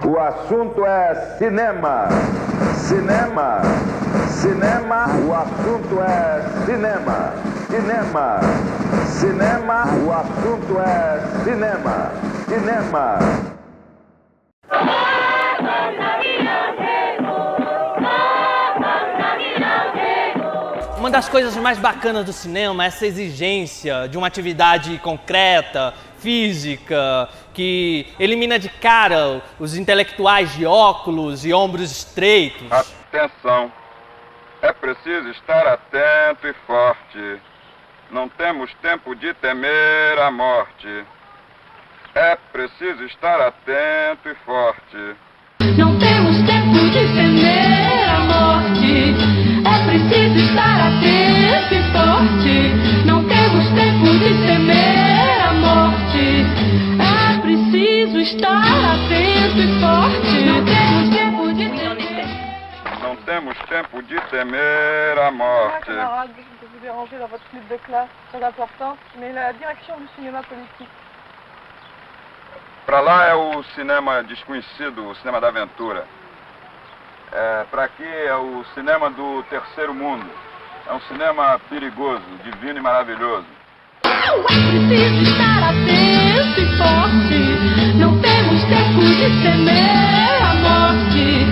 O assunto é cinema. Cinema. Cinema. O assunto é cinema. Cinema. Cinema. O assunto é cinema. Cinema. Uma das coisas mais bacanas do cinema é essa exigência de uma atividade concreta, física, que elimina de cara os intelectuais de óculos e ombros estreitos. Atenção! É preciso estar atento e forte. Não temos tempo de temer a morte. É preciso estar atento e forte. Não temos tempo de temer a morte. É preciso estar atento e forte. Não temos tempo de temer a morte. É preciso estar atento e forte. Não temos tempo de temer. Não temos tempo de temer a morte. Camarades, de vous déranger dans votre lutte de classe, très importante, mais la direction du cinéma politique. Para lá é o cinema desconhecido, o cinema da aventura. Para aqui é o cinema do terceiro mundo. É um cinema perigoso, divino e maravilhoso. É preciso estar atento e forte. Não temos tempo de temer a morte.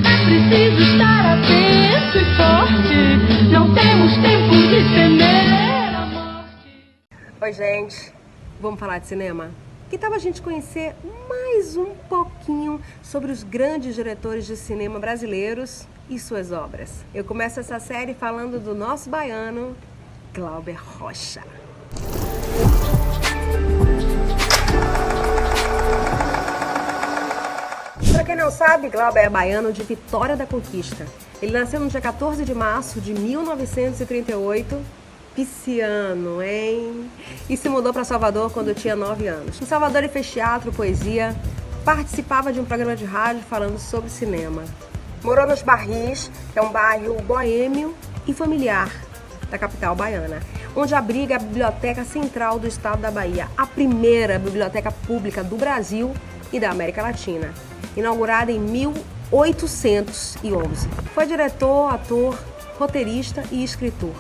É preciso estar atento e forte. Não temos tempo de temer a morte. Oi, gente. Vamos falar de cinema? Que tal a gente conhecer mais um pouquinho sobre os grandes diretores de cinema brasileiros e suas obras? Eu começo essa série falando do nosso baiano, Glauber Rocha. Para quem não sabe, Glauber é baiano de Vitória da Conquista. Ele nasceu no dia 14 de março de 1938, pisciano, hein? E se mudou para Salvador quando tinha 9 anos. Em Salvador ele fez teatro, poesia, participava de um programa de rádio falando sobre cinema. Morou nos Barris, que é um bairro boêmio e familiar da capital baiana, onde abriga a Biblioteca Central do Estado da Bahia, a primeira biblioteca pública do Brasil e da América Latina, inaugurada em 1811. Foi diretor, ator, roteirista e escritor.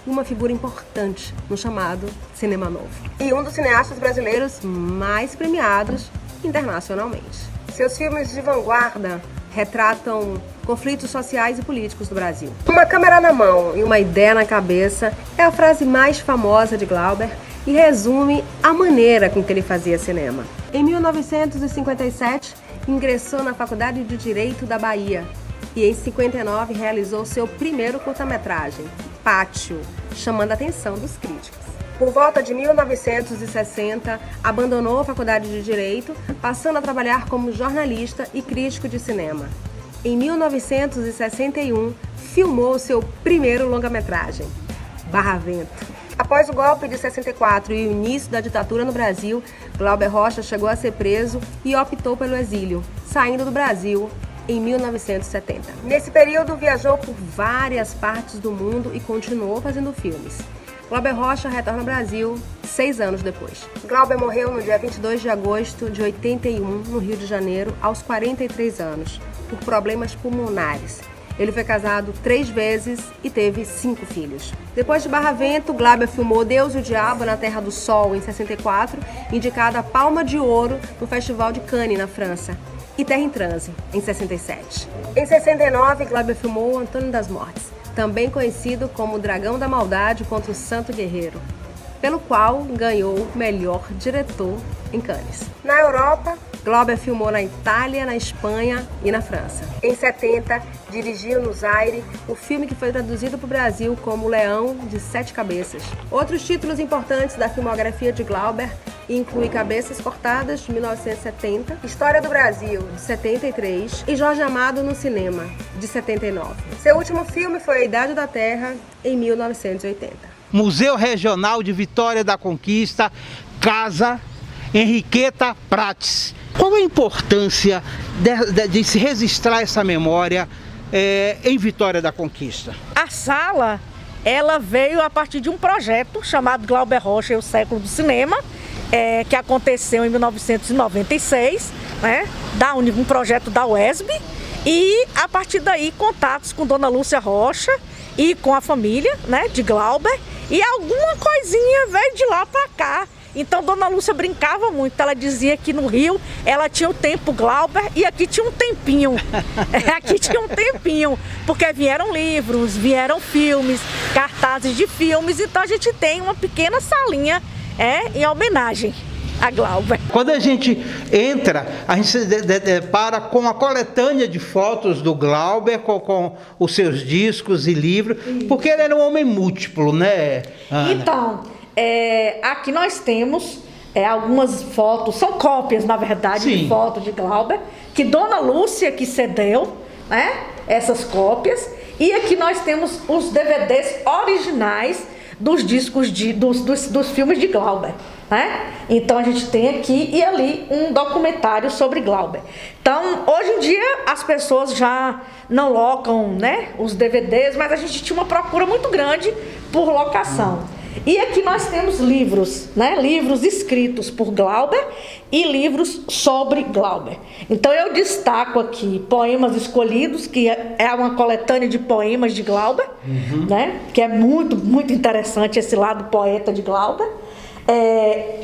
E uma figura importante no chamado Cinema Novo. E um dos cineastas brasileiros mais premiados internacionalmente. Seus filmes de vanguarda retratam conflitos sociais e políticos do Brasil. Uma câmera na mão e uma ideia na cabeça é a frase mais famosa de Glauber e resume a maneira com que ele fazia cinema. Em 1957, ingressou na Faculdade de Direito da Bahia e em 59 realizou seu primeiro curta-metragem, Pátio, chamando a atenção dos críticos. Por volta de 1960, abandonou a Faculdade de Direito, passando a trabalhar como jornalista e crítico de cinema. Em 1961, filmou seu primeiro longa-metragem, Barravento. Após o golpe de 64 e o início da ditadura no Brasil, Glauber Rocha chegou a ser preso e optou pelo exílio, saindo do Brasil em 1970. Nesse período, viajou por várias partes do mundo e continuou fazendo filmes. Glauber Rocha retorna ao Brasil 6 anos depois. Glauber morreu no dia 22 de agosto de 81, no Rio de Janeiro, aos 43 anos, por problemas pulmonares. Ele foi casado 3 vezes e teve 5 filhos. Depois de Barravento, Glauber filmou Deus e o Diabo na Terra do Sol, em 64, indicada a Palma de Ouro no Festival de Cannes, na França, e Terra em Transe, em 67. Em 69, Glauber filmou Antônio das Mortes, também conhecido como Dragão da Maldade contra o Santo Guerreiro, pelo qual ganhou melhor diretor em Cannes. Na Europa, Glauber filmou na Itália, na Espanha e na França. Em 70, dirigiu no Zaire o filme que foi traduzido para o Brasil como Leão de 7 Cabeças. Outros títulos importantes da filmografia de Glauber incluem Cabeças Cortadas, de 1970, História do Brasil, de 73 e Jorge Amado no Cinema, de 79. Seu último filme foi A Idade da Terra, em 1980. Museu Regional de Vitória da Conquista, Casa Henriqueta Prates. Qual a importância de se registrar essa memória em Vitória da Conquista? A sala ela veio a partir de um projeto chamado Glauber Rocha e o Século do Cinema, que aconteceu em 1996, né, um projeto da UESB, e a partir daí contatos com Dona Lúcia Rocha e com a família, né, de Glauber, e alguma coisinha veio de lá para cá. Então Dona Lúcia brincava muito, ela dizia que no Rio ela tinha o tempo Glauber e aqui tinha um tempinho. Aqui tinha um tempinho, porque vieram livros, vieram filmes, cartazes de filmes, então a gente tem uma pequena salinha em homenagem a Glauber. Quando a gente entra, a gente se depara com a coletânea de fotos do Glauber, com os seus discos e livros, porque ele era um homem múltiplo, né, Ana? Então, aqui nós temos algumas fotos, são cópias, na verdade, de fotos de Glauber, que Dona Lúcia que cedeu, né, essas cópias, e aqui nós temos os DVDs originais dos discos dos filmes de Glauber, né? Então a gente tem aqui e ali um documentário sobre Glauber. Então, hoje em dia as pessoas já não locam, né, os DVDs, mas a gente tinha uma procura muito grande por locação. E aqui nós temos livros, né? Livros escritos por Glauber e livros sobre Glauber. Então eu destaco aqui Poemas Escolhidos, que é uma coletânea de poemas de Glauber, né? Que é muito, muito interessante esse lado poeta de Glauber.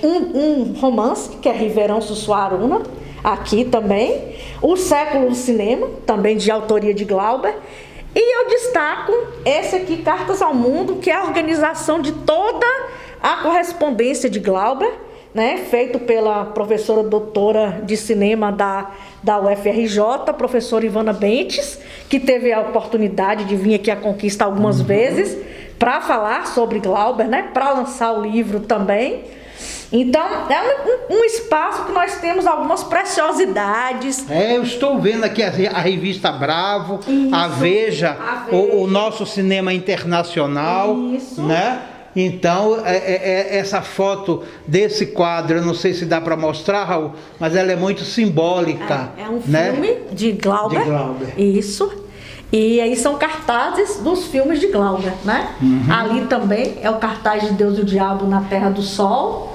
Um romance, que é Ribeirão Sussuaruna, aqui também. O Século do Cinema, também de autoria de Glauber. E eu destaco esse aqui, Cartas ao Mundo, que é a organização de toda a correspondência de Glauber, né, feito pela professora doutora de cinema da UFRJ, professora Ivana Bentes, que teve a oportunidade de vir aqui à Conquista algumas vezes para falar sobre Glauber, né, para lançar o livro também. Então, é um espaço que nós temos algumas preciosidades. Eu estou vendo aqui a revista Bravo, isso, a Veja. O nosso cinema internacional, isso, né? Então, essa foto desse quadro, eu não sei se dá para mostrar, Raul, mas ela é muito simbólica. É um filme, né, de Glauber. Isso. E aí são cartazes dos filmes de Glauber, né? Ali também é o cartaz de Deus e o Diabo na Terra do Sol.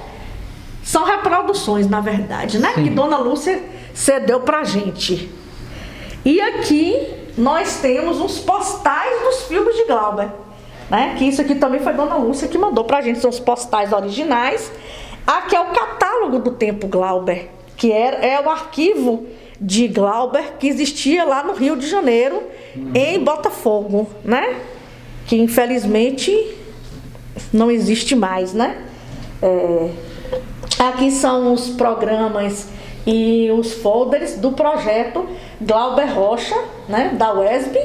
São reproduções, na verdade, né? Que Dona Lúcia cedeu pra gente. E aqui nós temos uns postais dos filmes de Glauber, né? Que isso aqui também foi Dona Lúcia que mandou pra gente, são os postais originais. Aqui é o catálogo do tempo Glauber, que é o arquivo de Glauber que existia lá no Rio de Janeiro, em Botafogo, né? Que infelizmente não existe mais, né? Aqui são os programas e os folders do projeto Glauber Rocha, né, da UESB.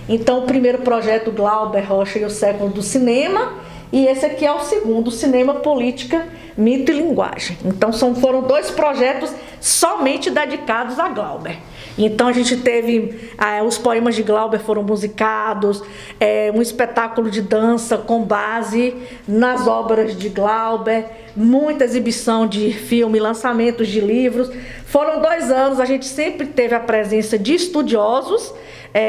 Então, o primeiro projeto Glauber Rocha e o Século do Cinema, e esse aqui é o segundo, Cinema, Política, Mito e Linguagem. Então, foram 2 projetos somente dedicados a Glauber. Então a gente teve, os poemas de Glauber foram musicados, um espetáculo de dança com base nas obras de Glauber, muita exibição de filme, lançamentos de livros. Foram 2 anos, a gente sempre teve a presença de estudiosos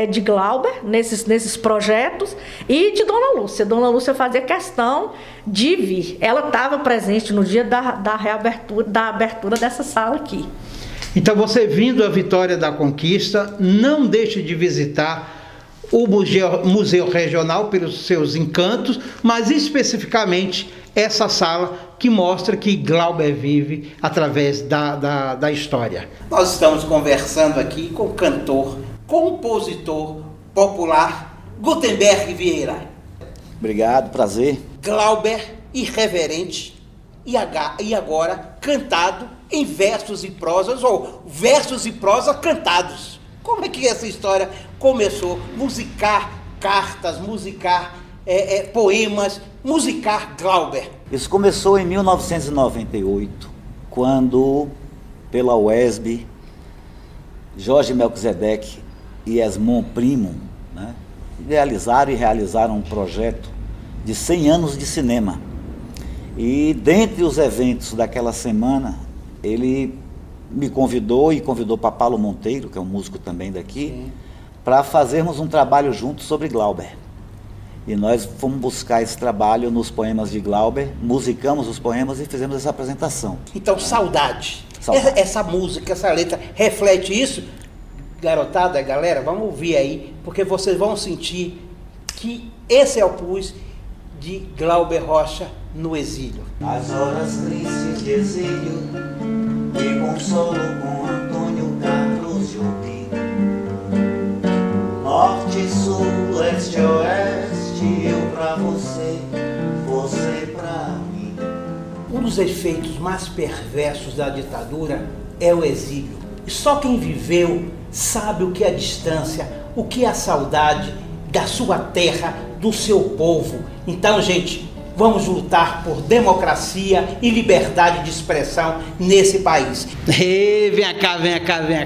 de Glauber nesses projetos e de Dona Lúcia. Dona Lúcia fazia questão de vir. Ela estava presente no dia da abertura dessa sala aqui. Então você vindo à Vitória da Conquista, não deixe de visitar o Museu Regional pelos seus encantos, mas especificamente essa sala que mostra que Glauber vive através da história. Nós estamos conversando aqui com o cantor, compositor popular Gutenberg Vieira. Obrigado, prazer. Glauber irreverente e agora cantado em versos e prosas, ou versos e prosa cantados. Como é que essa história começou? Musicar cartas, musicar poemas, musicar Glauber. Isso começou em 1998, quando, pela UESB, Jorge Melquisedeque e Esmond Primo, né, idealizaram e realizaram um projeto de 100 anos de cinema. E dentre os eventos daquela semana, ele me convidou e convidou Papalo Monteiro, que é um músico também daqui, para fazermos um trabalho junto sobre Glauber. E nós fomos buscar esse trabalho nos poemas de Glauber, musicamos os poemas e fizemos essa apresentação. Então, saudade. Essa música, essa letra reflete isso? Garotada, galera, vamos ouvir aí, porque vocês vão sentir que esse é o pus de Glauber Rocha no exílio. As horas tristes de exílio, me consolo com Antônio Carlos Jobim. Norte, sul, leste, oeste, eu pra você, você pra mim. Um dos efeitos mais perversos da ditadura é o exílio. E só quem viveu sabe o que é a distância, o que é a saudade da sua terra, do seu povo. Então, gente, vamos lutar por democracia e liberdade de expressão nesse país. Vem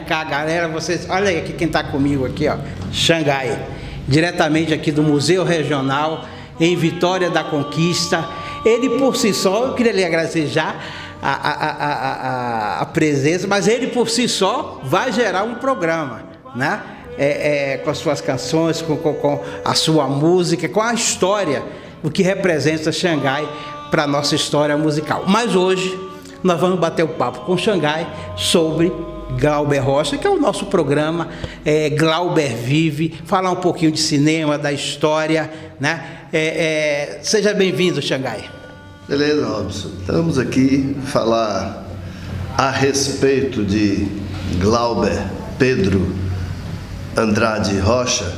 cá, galera. Vocês, olha aí aqui quem está comigo aqui, ó, Xangai, diretamente aqui do Museu Regional em Vitória da Conquista. Ele por si só, eu queria lhe agradecer já a presença, mas ele por si só vai gerar um programa, né? Com as suas canções, com a sua música, com a história, o que representa Xangai para a nossa história musical. Mas hoje nós vamos bater o papo com Xangai sobre Glauber Rocha, que é o nosso programa Glauber Vive, falar um pouquinho de cinema, da história, né? Seja bem-vindo, Xangai. Beleza, Robson. Estamos aqui falar a respeito de Glauber Pedro Andrade Rocha.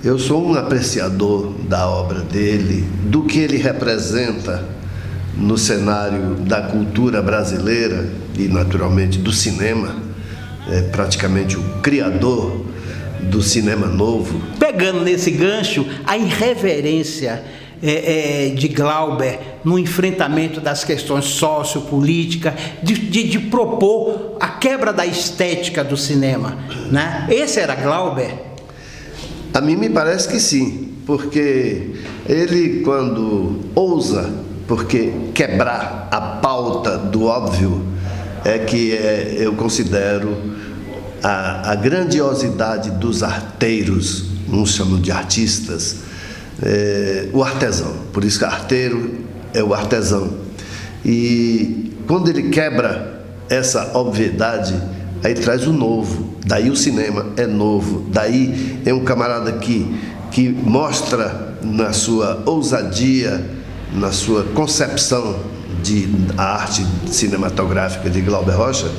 Eu sou um apreciador da obra dele, do que ele representa no cenário da cultura brasileira e, naturalmente, do cinema. É praticamente o criador do cinema novo. Pegando nesse gancho, a irreverência de Glauber no enfrentamento das questões sociopolíticas, de propor a quebra da estética do cinema, né? Esse era Glauber? A mim me parece que sim, porque ele, quando ousa, porque quebrar a pauta do óbvio eu considero a grandiosidade dos arteiros, uns chamam de artistas, o artesão, por isso que arteiro é o artesão. E quando ele quebra essa obviedade, aí traz o novo, daí o cinema é novo, daí é um camarada que mostra na sua ousadia, na sua concepção da arte cinematográfica de Glauber Rocha,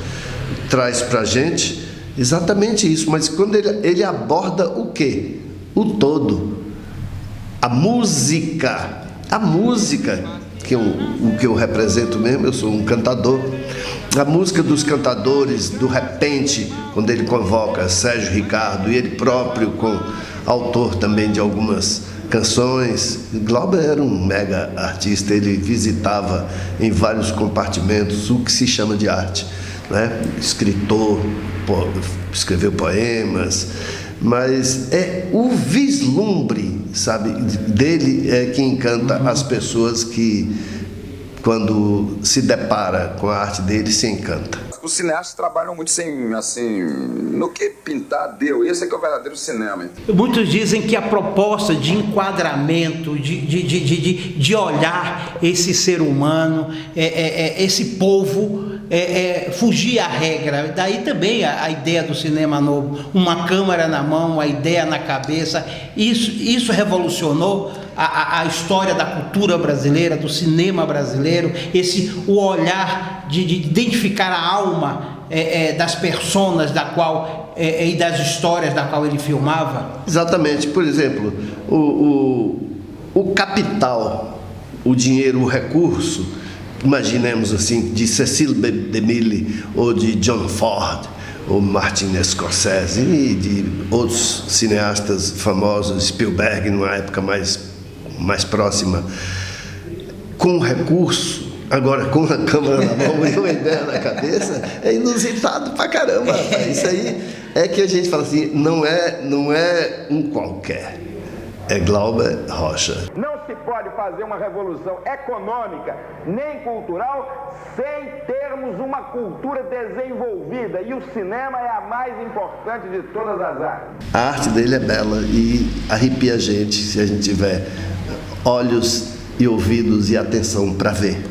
traz pra gente exatamente isso, mas quando ele aborda o quê? O todo. A música, que o que eu represento mesmo, eu sou um cantador, a música dos cantadores, do repente, quando ele convoca Sérgio Ricardo e ele próprio, autor também de algumas canções. Glauber era um mega artista, ele visitava em vários compartimentos o que se chama de arte, né? Escritor, escreveu poemas, mas o vislumbre, sabe, dele é que encanta as pessoas que, quando se depara com a arte dele, se encanta. Os cineastas trabalham muito sem, assim, no que pintar deu. Esse é que é o verdadeiro cinema. Então. Muitos dizem que a proposta de enquadramento, de olhar esse ser humano, esse povo, fugir à regra. Daí também a ideia do cinema novo, uma câmera na mão, a ideia na cabeça. Isso revolucionou a história da cultura brasileira, do cinema brasileiro, o olhar de identificar a alma das personas da qual e das histórias da qual ele filmava. Exatamente. Por exemplo, o capital, o dinheiro, o recurso, imaginemos assim, de Cecil B. DeMille ou de John Ford ou Martin Scorsese e de outros cineastas famosos, Spielberg numa época mais próxima, com recurso, agora com a câmera na mão e uma ideia na cabeça, é inusitado pra caramba, rapaz. Isso aí é que a gente fala assim, não é um qualquer, é Glauber Rocha. Não se pode fazer uma revolução econômica nem cultural sem termos uma cultura desenvolvida, e o cinema é a mais importante de todas as artes. A arte dele é bela e arrepia a gente se a gente tiver olhos e ouvidos e atenção para ver.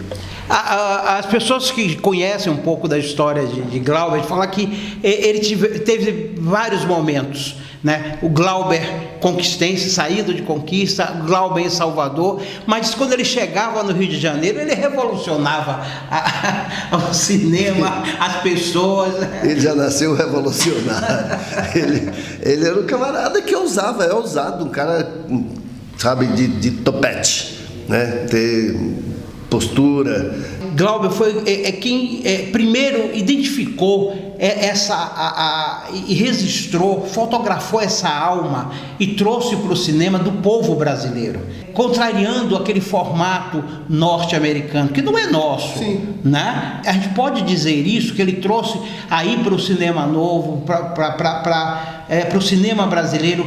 As pessoas que conhecem um pouco da história de Glauber falam que ele teve vários momentos, né? O Glauber conquistense, saído de conquista, o Glauber em Salvador, mas quando ele chegava no Rio de Janeiro, ele revolucionava o cinema, as pessoas. Ele já nasceu revolucionário. Ele era um camarada que ousava, é ousado, um cara, sabe, de topete, né? Ter postura. Glauber foi quem primeiro identificou e registrou, fotografou essa alma e trouxe para o cinema do povo brasileiro, contrariando aquele formato norte-americano, que não é nosso. Sim. Né? A gente pode dizer isso, que ele trouxe aí para o cinema novo, para o cinema brasileiro,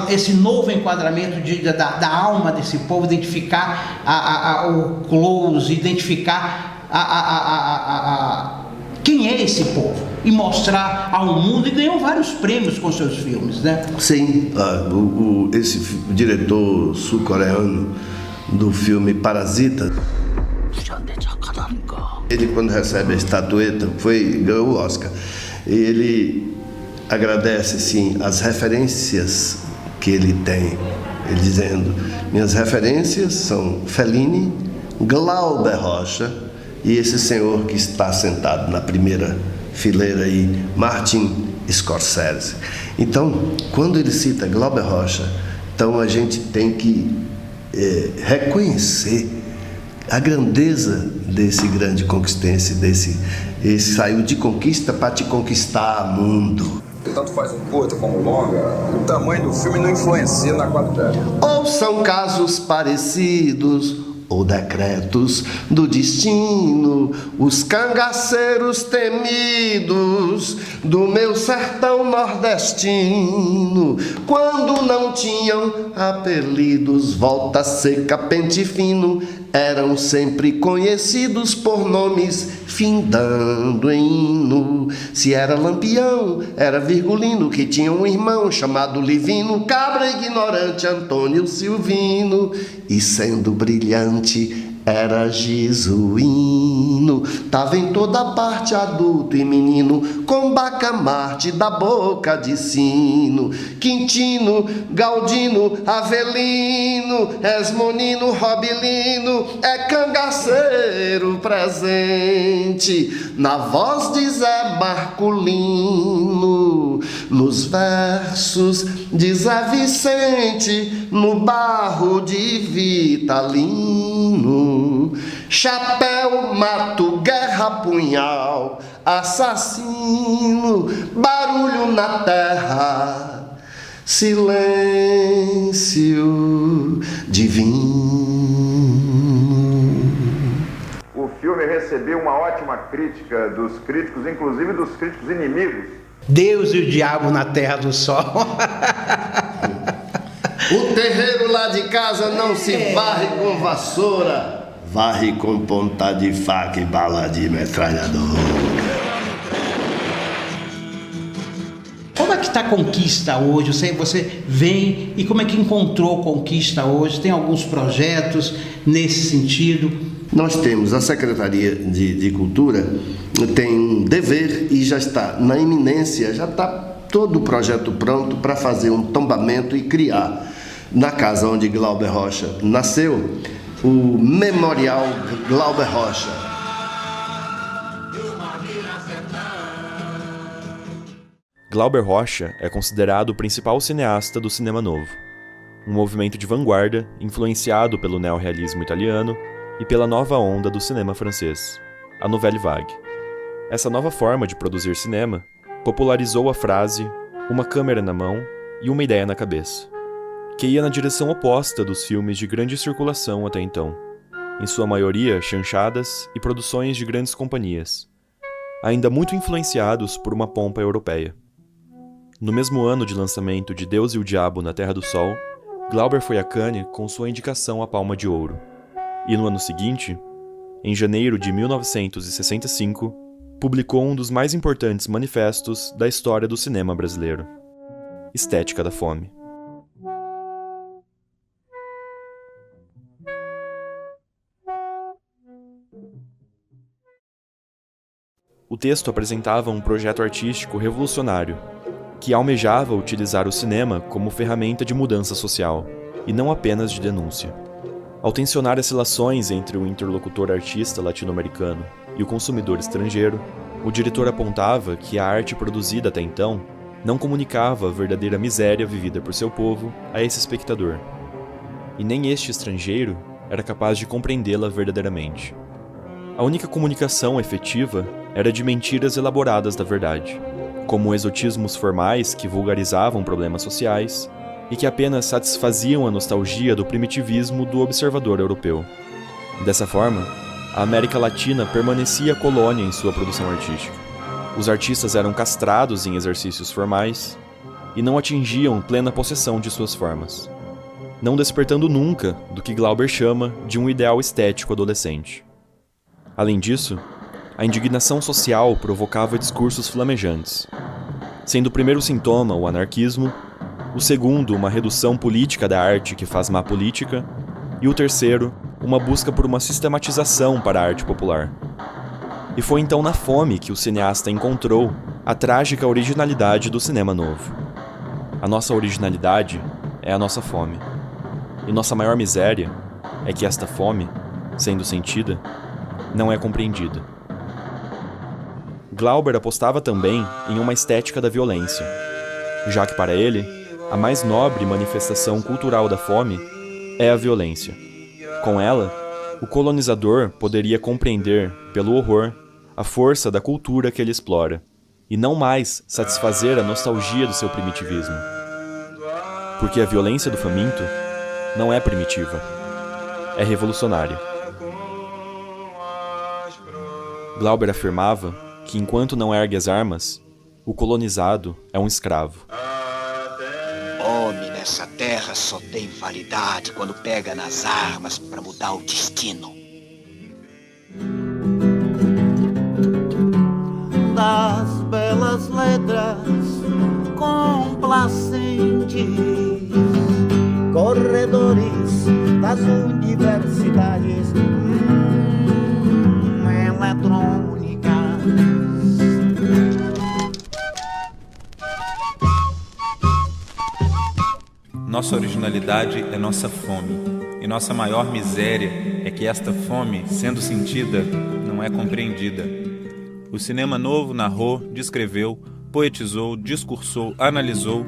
esse novo enquadramento da alma desse povo, identificar o close, identificar quem é esse povo e mostrar ao mundo, e ganhou vários prêmios com seus filmes, né? Sim, esse diretor sul-coreano do filme Parasita, ele, quando recebe a estatueta, ganhou o Oscar, e ele agradece, sim, as referências que ele tem, ele dizendo: minhas referências são Fellini, Glauber Rocha e esse senhor que está sentado na primeira fileira aí, Martin Scorsese. Então, quando ele cita Glauber Rocha, então a gente tem que reconhecer a grandeza desse grande conquistense, esse saiu de conquista para te conquistar mundo. Tanto faz um curta como um longa, o tamanho do filme não influencia na qualidade. Ou são casos parecidos, ou decretos do destino, os cangaceiros temidos do meu sertão nordestino, quando não tinham apelidos, volta seca, pente fino, eram sempre conhecidos por nomes findando em hino. Se era Lampião, era Virgulino, que tinha um irmão chamado Livino, cabra ignorante Antônio Silvino, e sendo brilhante era Jesuíno. Tava em toda parte adulto e menino, com bacamarte da boca de sino, Quintino, Galdino, Avelino, Esmonino, Robilino, é cangaceiro presente na voz de Zé Marculino, nos versos de Zé Vicente, no barro de Vitalino. Chapéu, mato, guerra, punhal, assassino, barulho na terra, silêncio divino. O filme recebeu uma ótima crítica dos críticos, inclusive dos críticos inimigos. Deus e o diabo na terra do sol. O terreiro lá de casa não se varre com vassoura, varre com ponta de faca e bala de metralhador. Como é que está a Conquista hoje? Você vem e como é que encontrou Conquista hoje? Tem alguns projetos nesse sentido? Nós temos a Secretaria de Cultura, tem um dever e já está na iminência, já está todo o projeto pronto para fazer um tombamento e criar, na casa onde Glauber Rocha nasceu, o Memorial Glauber Rocha. Glauber Rocha é considerado o principal cineasta do cinema novo, um movimento de vanguarda influenciado pelo neorrealismo italiano e pela nova onda do cinema francês, a Nouvelle Vague. Essa nova forma de produzir cinema popularizou a frase "uma câmera na mão e uma ideia na cabeça", que ia na direção oposta dos filmes de grande circulação até então, em sua maioria chanchadas e produções de grandes companhias, ainda muito influenciados por uma pompa europeia. No mesmo ano de lançamento de Deus e o Diabo na Terra do Sol, Glauber foi a Cannes com sua indicação à Palma de Ouro. E no ano seguinte, em janeiro de 1965, publicou um dos mais importantes manifestos da história do cinema brasileiro: Estética da Fome. O texto apresentava um projeto artístico revolucionário, que almejava utilizar o cinema como ferramenta de mudança social, e não apenas de denúncia. Ao tensionar as relações entre o interlocutor artista latino-americano e o consumidor estrangeiro, o diretor apontava que a arte produzida até então não comunicava a verdadeira miséria vivida por seu povo a esse espectador, e nem este estrangeiro era capaz de compreendê-la verdadeiramente. A única comunicação efetiva era de mentiras elaboradas da verdade, como exotismos formais que vulgarizavam problemas sociais e que apenas satisfaziam a nostalgia do primitivismo do observador europeu. Dessa forma, a América Latina permanecia colônia em sua produção artística. Os artistas eram castrados em exercícios formais e não atingiam plena possessão de suas formas, não despertando nunca do que Glauber chama de um ideal estético adolescente. Além disso, a indignação social provocava discursos flamejantes, sendo o primeiro sintoma o anarquismo, o segundo uma redução política da arte que faz má política, e o terceiro uma busca por uma sistematização para a arte popular. E foi então na fome que o cineasta encontrou a trágica originalidade do cinema novo. A nossa originalidade é a nossa fome, e nossa maior miséria é que esta fome, sendo sentida, não é compreendida. Glauber apostava também em uma estética da violência, já que para ele, a mais nobre manifestação cultural da fome é a violência. Com ela, o colonizador poderia compreender, pelo horror, a força da cultura que ele explora, e não mais satisfazer a nostalgia do seu primitivismo. Porque a violência do faminto não é primitiva, é revolucionária. Glauber afirmava que enquanto não ergue as armas, o colonizado é um escravo. Homem nessa terra só tem validade quando pega nas armas para mudar o destino. Das belas letras complacentes, corredores das universidades eletrônicas. Nossa originalidade é nossa fome, e nossa maior miséria é que esta fome, sendo sentida, não é compreendida. O cinema novo narrou, descreveu, poetizou, discursou, analisou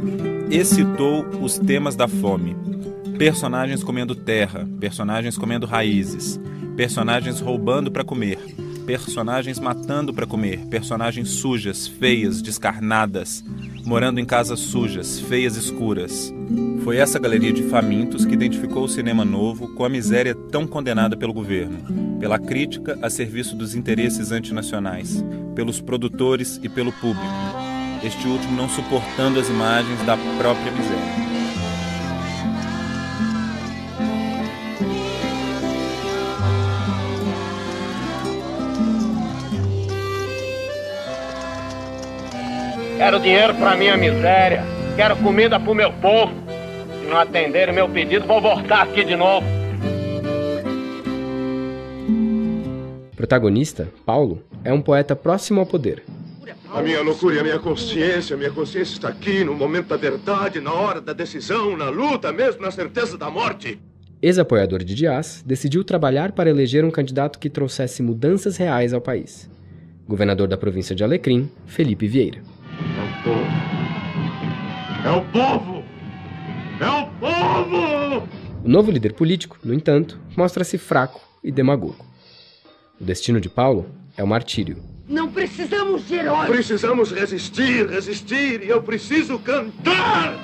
e citou os temas da fome. Personagens comendo terra, personagens comendo raízes, personagens roubando para comer, personagens matando para comer, personagens sujas, feias, descarnadas, morando em casas sujas, feias, escuras. Foi essa galeria de famintos que identificou o cinema novo com a miséria tão condenada pelo governo, pela crítica a serviço dos interesses antinacionais, pelos produtores e pelo público, este último não suportando as imagens da própria miséria. Quero dinheiro pra minha miséria, quero comida pro meu povo. Se não atenderem meu pedido, vou voltar aqui de novo. O protagonista, Paulo, é um poeta próximo ao poder. A minha loucura, a minha consciência está aqui no momento da verdade, na hora da decisão, na luta, mesmo na certeza da morte. Ex-apoiador de Dias, decidiu trabalhar para eleger um candidato que trouxesse mudanças reais ao país. Governador da província de Alecrim, Felipe Vieira. É o povo! É o povo! O novo líder político, no entanto, mostra-se fraco e demagogo. O destino de Paulo é o martírio. Não precisamos de heróis! Precisamos resistir, e eu preciso cantar!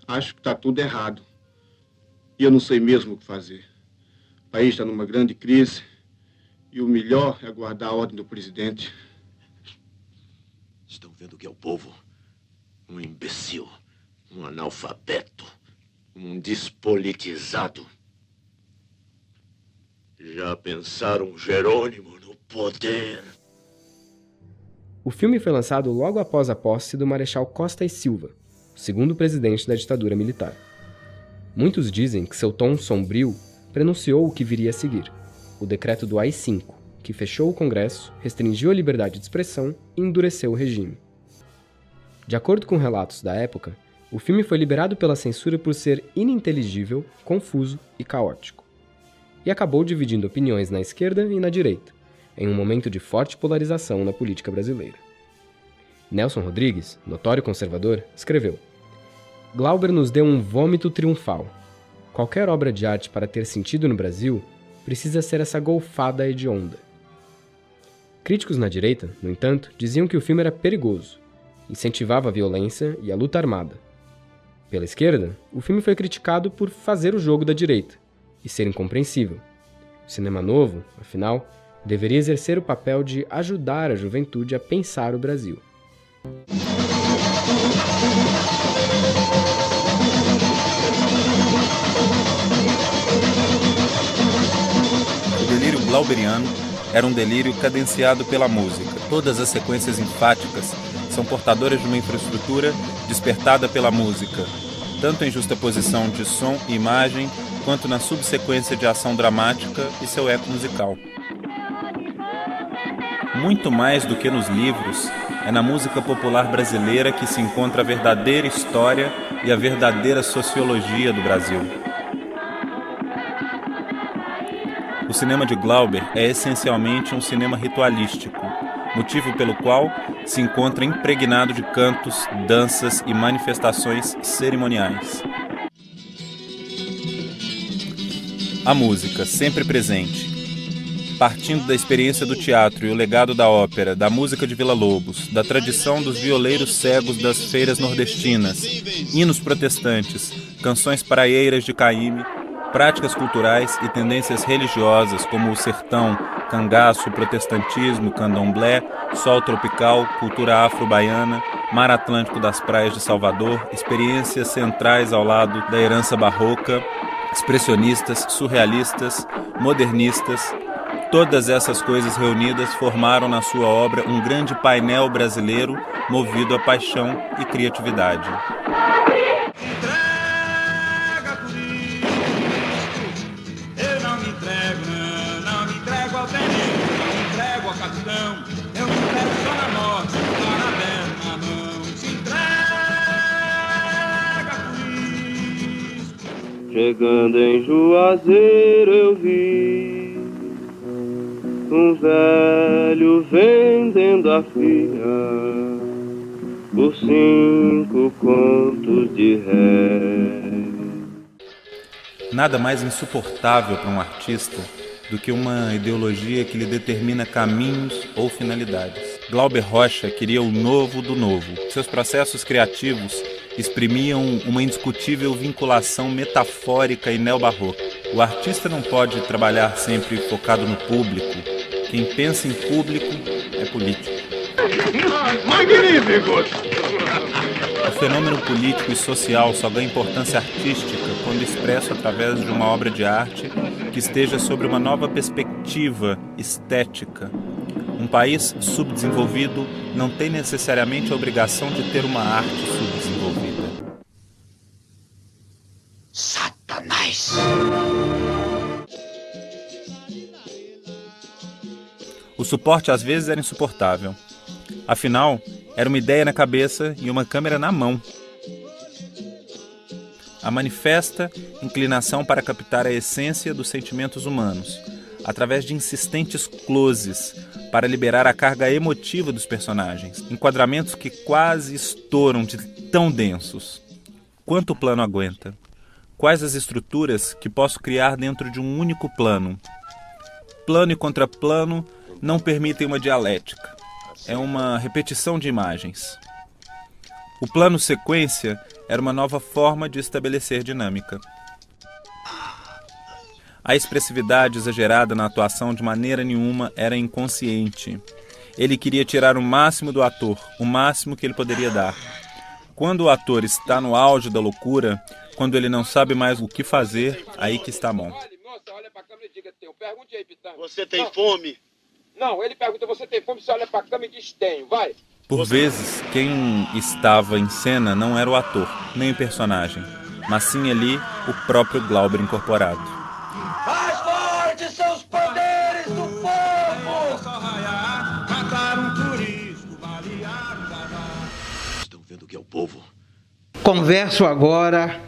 Acho que está tudo errado. E eu não sei mesmo o que fazer. O país está numa grande crise. E o melhor é aguardar a ordem do presidente. Estão vendo que é o povo Um imbecil, um analfabeto, um despolitizado. Já pensaram Jerônimo no poder? O filme foi lançado logo após a posse do Marechal Costa e Silva, o segundo presidente da ditadura militar. Muitos dizem que seu tom sombrio prenunciou o que viria a seguir, o decreto do AI-5, que fechou o Congresso, restringiu a liberdade de expressão e endureceu o regime. De acordo com relatos da época, o filme foi liberado pela censura por ser ininteligível, confuso e caótico. E acabou dividindo opiniões na esquerda e na direita, em um momento de forte polarização na política brasileira. Nelson Rodrigues, notório conservador, escreveu: Glauber nos deu um vômito triunfal. Qualquer obra de arte para ter sentido no Brasil precisa ser essa golfada hedionda. Críticos na direita, no entanto, diziam que o filme era perigoso, incentivava a violência e a luta armada. Pela esquerda, o filme foi criticado por fazer o jogo da direita e ser incompreensível. O cinema novo, afinal, deveria exercer o papel de ajudar a juventude a pensar o Brasil. O delírio glauberiano era um delírio cadenciado pela música. Todas as sequências enfáticas são portadoras de uma infraestrutura despertada pela música, tanto em justaposição de som e imagem, quanto na subsequência de ação dramática e seu eco musical. Muito mais do que nos livros, é na música popular brasileira que se encontra a verdadeira história e a verdadeira sociologia do Brasil. O cinema de Glauber é essencialmente um cinema ritualístico, motivo pelo qual se encontra impregnado de cantos, danças e manifestações cerimoniais. A música, sempre presente, partindo da experiência do teatro e o legado da ópera, da música de Villa-Lobos, da tradição dos violeiros cegos das feiras nordestinas, hinos protestantes, canções praieiras de Caymmi, práticas culturais e tendências religiosas como o sertão, cangaço, protestantismo, candomblé, sol tropical, cultura afro-baiana, mar Atlântico das praias de Salvador, experiências centrais ao lado da herança barroca, expressionistas, surrealistas, modernistas. Todas essas coisas reunidas formaram na sua obra um grande painel brasileiro movido a paixão e criatividade. Eu não me entrego, não me entrego ao tenente, não me entrego ao capitão, eu me entrego só na morte, parabéns na mão, se entrega por isso. Chegando em Juazeiro eu vi um velho vendendo a filha por 5 contos de réis. Nada mais insuportável para um artista do que uma ideologia que lhe determina caminhos ou finalidades. Glauber Rocha queria o novo do novo. Seus processos criativos exprimiam uma indiscutível vinculação metafórica e neobarroca. O artista não pode trabalhar sempre focado no público. Quem pensa em público é político. Magníficos! O fenômeno político e social só ganha importância artística quando expresso através de uma obra de arte que esteja sobre uma nova perspectiva estética. Um país subdesenvolvido não tem necessariamente a obrigação de ter uma arte subdesenvolvida. Satanás! O suporte às vezes era insuportável. Afinal, era uma ideia na cabeça e uma câmera na mão. A manifesta inclinação para captar a essência dos sentimentos humanos, através de insistentes closes, para liberar a carga emotiva dos personagens, enquadramentos que quase estouram de tão densos. Quanto o plano aguenta? Quais as estruturas que posso criar dentro de um único plano? Plano e contraplano não permitem uma dialética. É uma repetição de imagens. O plano sequência era uma nova forma de estabelecer dinâmica. A expressividade exagerada na atuação de maneira nenhuma era inconsciente. Ele queria tirar o máximo do ator, o máximo que ele poderia dar. Quando o ator está no auge da loucura, quando ele não sabe mais o que fazer, aí que está bom. Você tem fome? Não, ele pergunta, você tem fome? Você olha pra cama e diz, tenho, vai. Por vezes, quem estava em cena não era o ator, nem o personagem, mas sim ali o próprio Glauber incorporado. Mais fortes são os poderes do povo! Mataram por isso, Estão vendo o que é o povo? Converso agora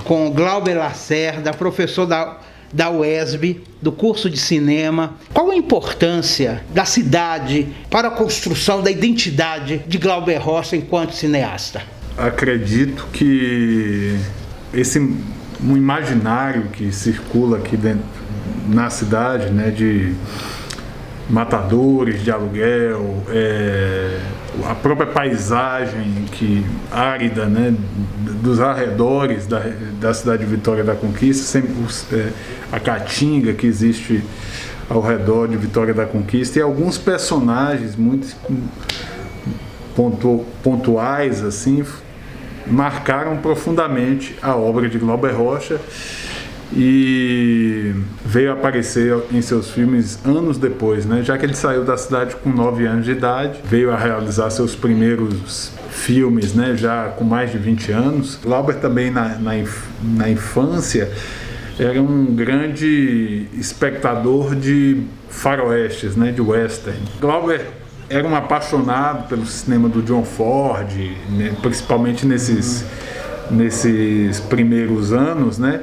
com Glauber Lacerda, professor da UESB, do curso de cinema. Qual a importância da cidade para a construção da identidade de Glauber Rocha enquanto cineasta? Acredito que um imaginário que circula aqui dentro na cidade, né, de matadores de aluguel, a própria paisagem árida, né, dos arredores da cidade de Vitória da Conquista, sempre a caatinga que existe ao redor de Vitória da Conquista, e alguns personagens muito pontuais assim marcaram profundamente a obra de Glauber Rocha, e veio aparecer em seus filmes anos depois, né? Já que ele saiu da cidade com 9 anos de idade, veio a realizar seus primeiros filmes, né? Já com mais de 20 anos. Glauber também na infância era um grande espectador de faroestes, né? De western. Glauber era um apaixonado pelo cinema do John Ford, né? Principalmente nesses primeiros anos, né?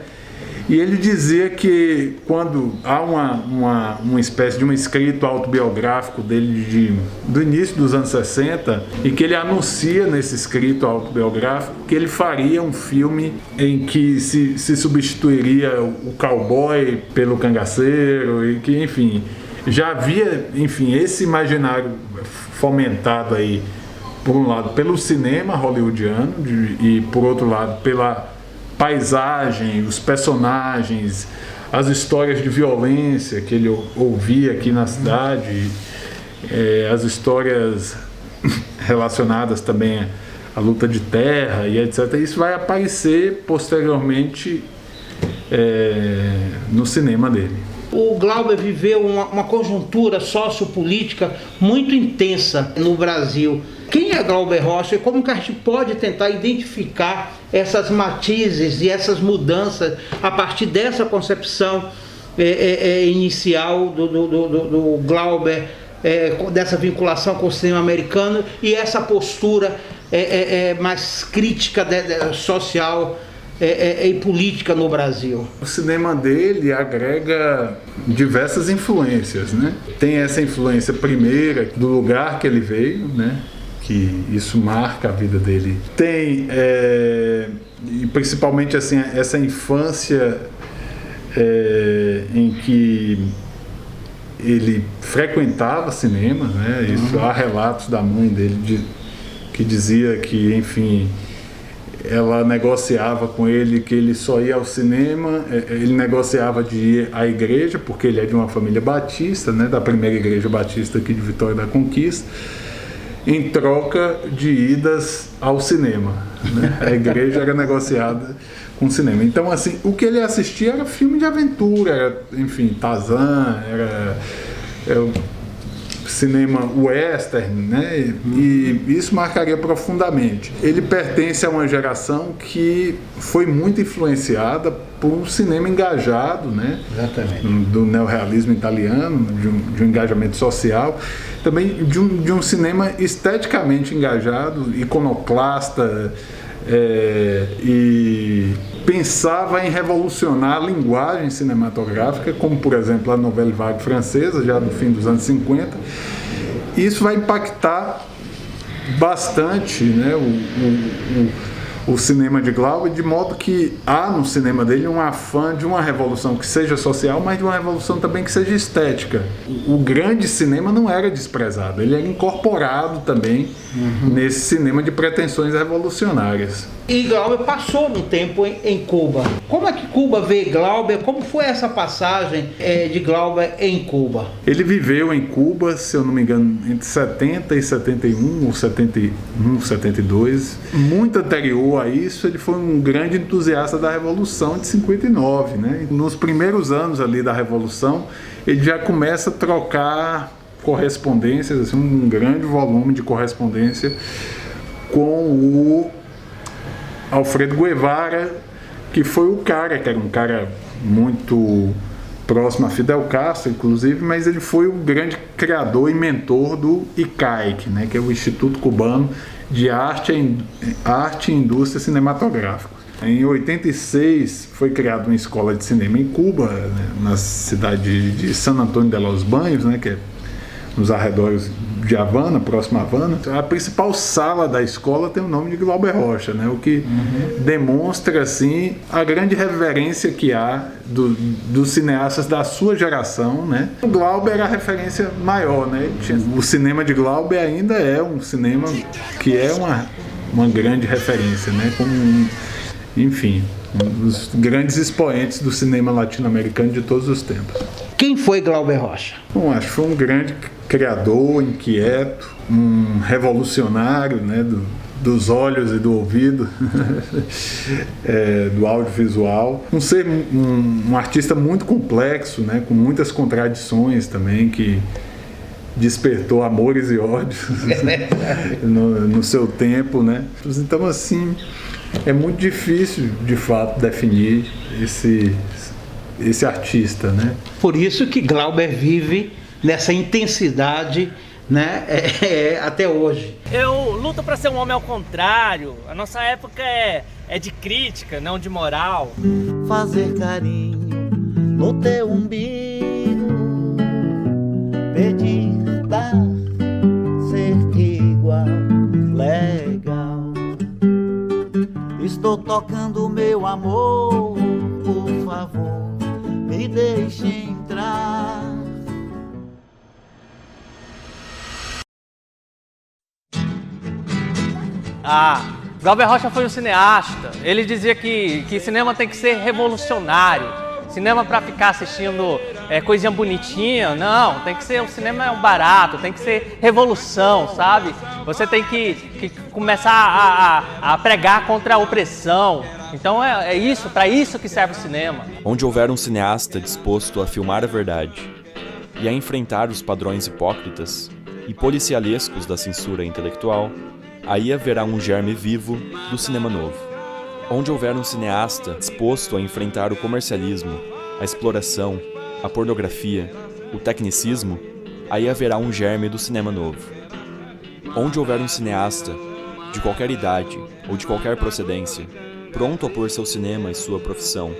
E ele dizia que quando há uma espécie de um escrito autobiográfico dele do início dos anos 60, e que ele anuncia nesse escrito autobiográfico que ele faria um filme em que se substituiria o cowboy pelo cangaceiro, e que, enfim, já havia, enfim, esse imaginário fomentado aí, por um lado, pelo cinema hollywoodiano e, por outro lado, pela paisagem, os personagens, as histórias de violência que ele ouvia aqui na cidade, as histórias relacionadas também à luta de terra e etc. Isso vai aparecer posteriormente no cinema dele. O Glauber viveu uma conjuntura sociopolítica muito intensa no Brasil. Quem é Glauber Rocha e como que a gente pode tentar identificar essas matizes e essas mudanças a partir dessa concepção inicial do Glauber, dessa vinculação com o cinema americano e essa postura mais crítica social e política no Brasil? O cinema dele agrega diversas influências, né? Tem essa influência primeira do lugar que ele veio, né? Que isso marca a vida dele. Tem, e principalmente assim, essa infância em que ele frequentava cinema, né? Isso, há relatos da mãe dele que dizia que, enfim, ela negociava com ele que ele só ia ao cinema, ele negociava de ir à igreja, porque ele é de uma família batista, né? Da primeira igreja batista aqui de Vitória da Conquista, em troca de idas ao cinema, né? A igreja era negociada com o cinema. Então, assim, o que ele assistia era filme de aventura, era, enfim, Tarzan, era cinema western, né? E isso marcaria profundamente. Ele pertence a uma geração que foi muito influenciada por um cinema engajado, né? Exatamente. Do neorrealismo italiano, de um engajamento social, também de um cinema esteticamente engajado, iconoclasta, e pensava em revolucionar a linguagem cinematográfica, como, por exemplo, a Nouvelle Vague francesa, já do fim dos anos 50. Isso vai impactar bastante, né, o cinema de Glauber, de modo que há no cinema dele um afã de uma revolução que seja social, mas de uma revolução também que seja estética. O grande cinema não era desprezado, ele era incorporado também nesse cinema de pretensões revolucionárias. E Glauber passou um tempo em Cuba. Como é que Cuba vê Glauber? Como foi essa passagem de Glauber em Cuba? Ele viveu em Cuba, se eu não me engano, entre 70 e 71, ou 71, 72. Muito anterior a isso, ele foi um grande entusiasta da Revolução de 59, né? Nos primeiros anos ali da Revolução, ele já começa a trocar correspondências, assim, um grande volume de correspondência com o Alfredo Guevara, que foi o cara, que era um cara muito próximo a Fidel Castro, inclusive, mas ele foi o grande criador e mentor do ICAIC, né, que é o Instituto Cubano de Arte e Indústria Cinematográfica. Em 86 foi criada uma escola de cinema em Cuba, né, na cidade de San Antônio de los Baños, né, que é nos arredores de Havana, próximo a Havana. A principal sala da escola tem o nome de Glauber Rocha, né? O que demonstra assim a grande reverência que há dos cineastas da sua geração, né? O Glauber era a referência maior, né? O cinema de Glauber ainda é um cinema que é uma grande referência, né? Como enfim, um dos grandes expoentes do cinema latino-americano de todos os tempos. Quem foi Glauber Rocha? Bom, acho que foi um grande criador, inquieto, um revolucionário, né, dos olhos e do ouvido, do audiovisual. Um artista muito complexo, né, com muitas contradições também, que despertou amores e ódios no seu tempo, né? Então, assim, é muito difícil, de fato, definir esse artista, né? Por isso que Glauber vive nessa intensidade, né, até hoje. Eu luto para ser um homem ao contrário. A nossa época é de crítica, não de moral. Fazer carinho no teu umbigo, pedir, dar, ser igual, legal. Estou tocando meu amor, por favor, me deixe entrar. Glauber Rocha foi um cineasta. Ele dizia que cinema tem que ser revolucionário. Cinema para ficar assistindo coisinha bonitinha, não. Tem que ser, o cinema é um barato, tem que ser revolução, sabe? Você tem que começar a pregar contra a opressão. Então é isso, para isso que serve o cinema. Onde houver um cineasta disposto a filmar a verdade e a enfrentar os padrões hipócritas e policialescos da censura intelectual, aí haverá um germe vivo do cinema novo. Onde houver um cineasta disposto a enfrentar o comercialismo, a exploração, a pornografia, o tecnicismo, aí haverá um germe do cinema novo. Onde houver um cineasta, de qualquer idade ou de qualquer procedência, pronto a pôr seu cinema e sua profissão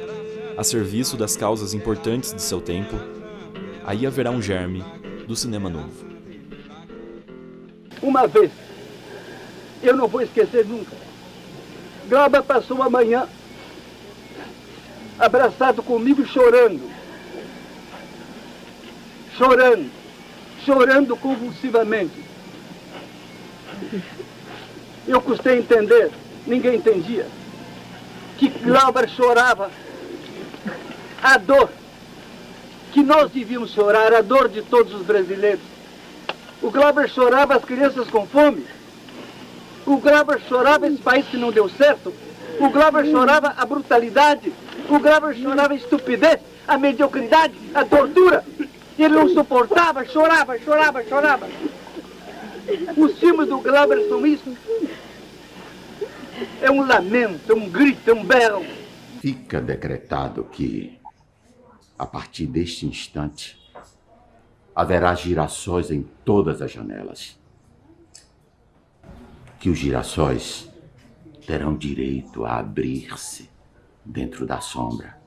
a serviço das causas importantes de seu tempo, aí haverá um germe do cinema novo. Uma vez, eu não vou esquecer nunca, Glauber passou a manhã abraçado comigo, chorando convulsivamente. Eu custei entender, ninguém entendia, que Glauber chorava a dor que nós devíamos chorar, a dor de todos os brasileiros. O Glauber chorava as crianças com fome. O Glauber chorava esse país que não deu certo. O Glauber chorava a brutalidade. O Glauber chorava a estupidez, a mediocridade, a tortura. Ele não suportava, chorava. Os filmes do Glauber são isso. É um lamento, é um grito, é um berro. Fica decretado que, a partir deste instante, haverá girassóis em todas as janelas. Que os girassóis terão direito a abrir-se dentro da sombra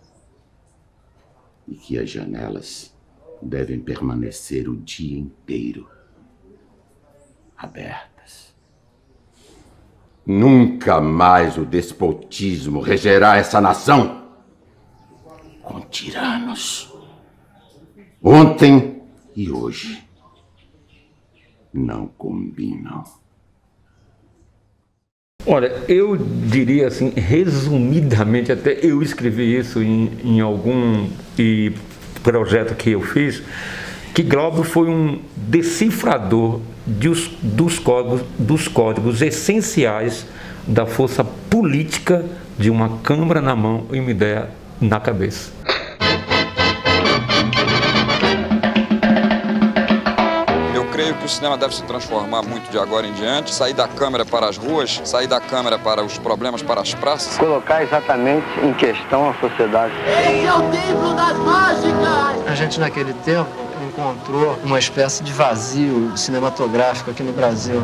e que as janelas devem permanecer o dia inteiro abertas. Nunca mais o despotismo regerá essa nação com tiranos. Ontem e hoje não combinam. Olha, eu diria assim, resumidamente, até eu escrevi isso em algum projeto que eu fiz, que Glauber foi um decifrador dos códigos essenciais da força política de uma câmara na mão e uma ideia na cabeça. Eu creio que o cinema deve se transformar muito de agora em diante, sair da câmera para as ruas, sair da câmera para os problemas, para as praças. Colocar exatamente em questão a sociedade. Esse é o templo das mágicas! A gente naquele tempo encontrou uma espécie de vazio cinematográfico aqui no Brasil.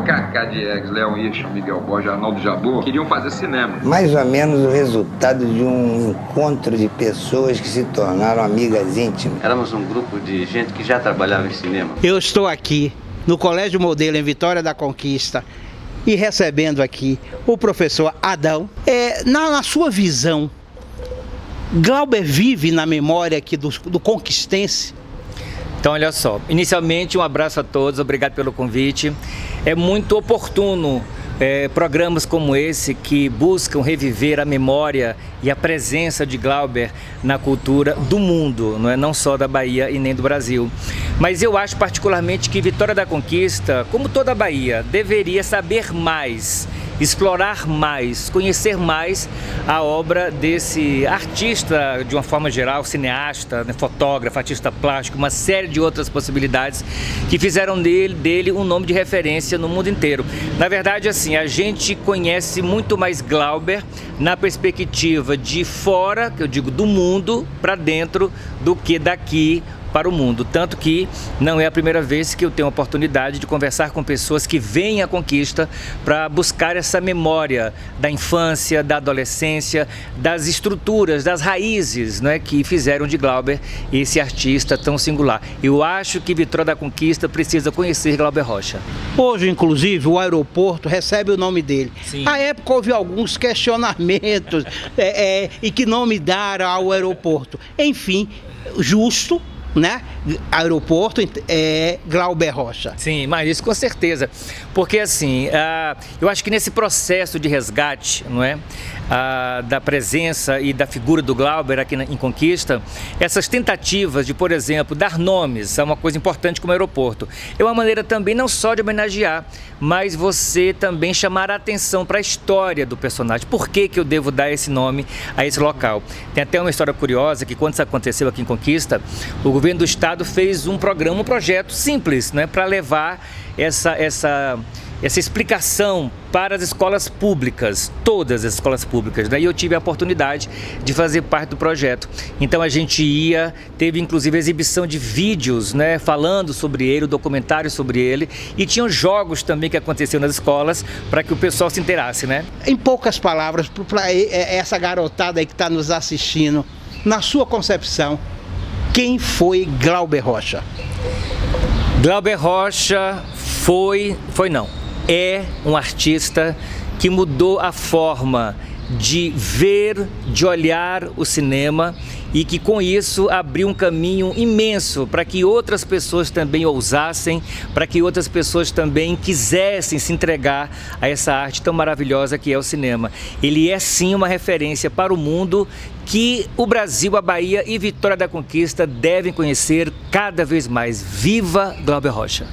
Cacá Diegues, Léon Hirsch, Miguel Borges, Arnaldo Jabbour queriam fazer cinema. Mais ou menos o resultado de um encontro de pessoas que se tornaram amigas íntimas. Éramos um grupo de gente que já trabalhava em cinema. Eu estou aqui no Colégio Modelo em Vitória da Conquista e recebendo aqui o professor Adão. Na sua visão, Glauber vive na memória aqui do conquistense? Então, olha só, inicialmente um abraço a todos, obrigado pelo convite. É muito oportuno programas como esse que buscam reviver a memória e a presença de Glauber na cultura do mundo, não só da Bahia e nem do Brasil. Mas eu acho particularmente que Vitória da Conquista, como toda a Bahia, deveria saber mais, explorar mais, conhecer mais a obra desse artista, de uma forma geral, cineasta, fotógrafo, artista plástico, uma série de outras possibilidades que fizeram dele um nome de referência no mundo inteiro. Na verdade, assim, a gente conhece muito mais Glauber na perspectiva de fora, que eu digo do mundo, para dentro, do que daqui para o mundo, tanto que não é a primeira vez que eu tenho a oportunidade de conversar com pessoas que vêm à conquista para buscar essa memória da infância, da adolescência, das estruturas, das raízes, que fizeram de Glauber esse artista tão singular. Eu acho que Vitória da Conquista precisa conhecer Glauber Rocha. Hoje, inclusive, o aeroporto recebe o nome dele. Sim. À época houve alguns questionamentos e que nome dar ao aeroporto. Enfim, justo, aeroporto Glauber Rocha. Sim, mas isso com certeza, porque assim, eu acho que nesse processo de resgate, da presença e da figura do Glauber aqui em Conquista, essas tentativas de, por exemplo, dar nomes a uma coisa importante como aeroporto, é uma maneira também não só de homenagear, mas você também chamar a atenção para a história do personagem. Por que eu devo dar esse nome a esse local? Tem até uma história curiosa que quando isso aconteceu aqui em Conquista, o governo do estado fez um projeto simples, para levar essa explicação para as escolas públicas, todas as escolas públicas, e eu tive a oportunidade de fazer parte do projeto. Então a gente teve inclusive exibição de vídeos, falando sobre ele, documentário sobre ele, e tinham jogos também que aconteciam nas escolas para que o pessoal se inteirasse, Em poucas palavras, para essa garotada aí que está nos assistindo, na sua concepção, quem foi Glauber Rocha? Glauber Rocha é um artista que mudou a forma de ver, de olhar o cinema e que com isso abriu um caminho imenso para que outras pessoas também ousassem, para que outras pessoas também quisessem se entregar a essa arte tão maravilhosa que é o cinema. Ele é sim uma referência para o mundo que o Brasil, a Bahia e Vitória da Conquista devem conhecer cada vez mais. Viva Glauber Rocha!